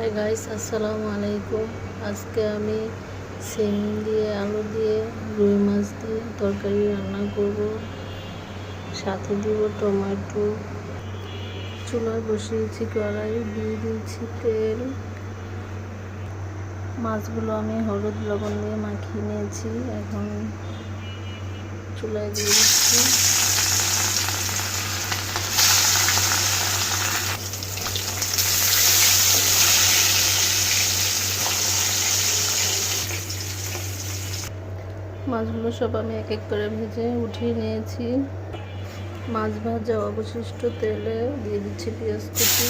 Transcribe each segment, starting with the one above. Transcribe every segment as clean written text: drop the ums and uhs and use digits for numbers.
Hi guys, আসসালামু আলাইকুম। আজকে আমি সিম দিয়ে আলু দিয়ে রুই মাছ দিয়ে তরকারি রান্না করব। সাথে দিব টমেটো। চুলায় বসিয়েছি কড়াই, দিয়ে দিয়েছি তেল। মাছগুলো আমি হলুদ লবণ দিয়ে মাখিয়ে নিয়েছি। এখন চুলায় দিয়ে দিচ্ছি। মাছগুলো সব আমি এক এক করে ভেজে উঠিয়ে নিয়েছি। মাছ ভাজা অবশিষ্ট তেলে দিয়ে দিচ্ছি পেঁয়াজ কুচি,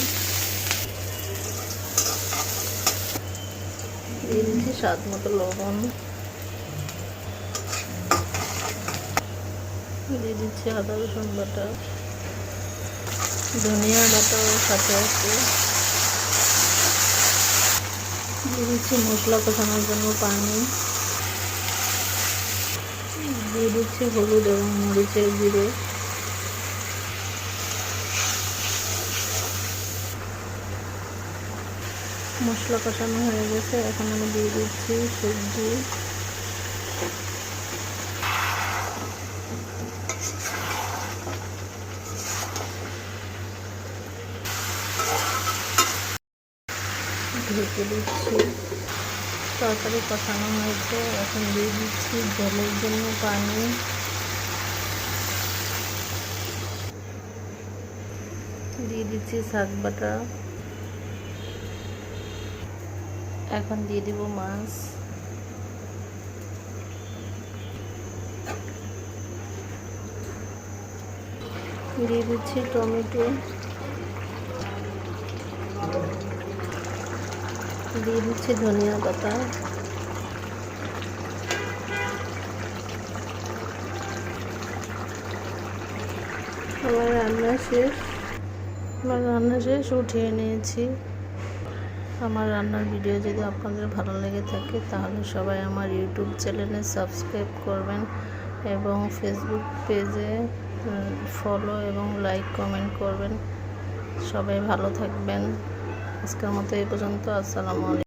দিয়ে দিচ্ছি স্বাদ মতো লবণ, দিয়ে দিচ্ছি আদা রসুন বাটা, ধনিয়া বাটাও সাথে আছে, দিয়ে দিচ্ছি মশলা কষানোর জন্য পানি, দিয়ে দিচ্ছি হলুদ এবং মরিচের গুঁড়ো, মশলা কষানো হয়ে গেছে। এখন আমি দিয়ে দিচ্ছি সবজি, ঢেকে দিচ্ছি। তরকারি কষানো হয়েছে, এখন দিয়ে দিচ্ছি ঝোলের জন্য পানি, দিয়ে দিচ্ছি শাক বাটা। এখন দিয়ে দিব মাছ, দিয়ে দিচ্ছি টমেটো, দিয়ে দিচ্ছি ধনিয়া পাতা, আমার রান্না শেষ উঠিয়ে নিয়েছি। আমার রান্নার ভিডিও যদি আপনাদের ভালো লেগে থাকে তাহলে সবাই আমার ইউটিউব চ্যানেলে সাবস্ক্রাইব করবেন এবং ফেসবুক পেজে ফলো এবং লাইক কমেন্ট করবেন। সবাই ভালো থাকবেন। আজকের মতো এই পর্যন্ত। আসসালামু আলাইকুম।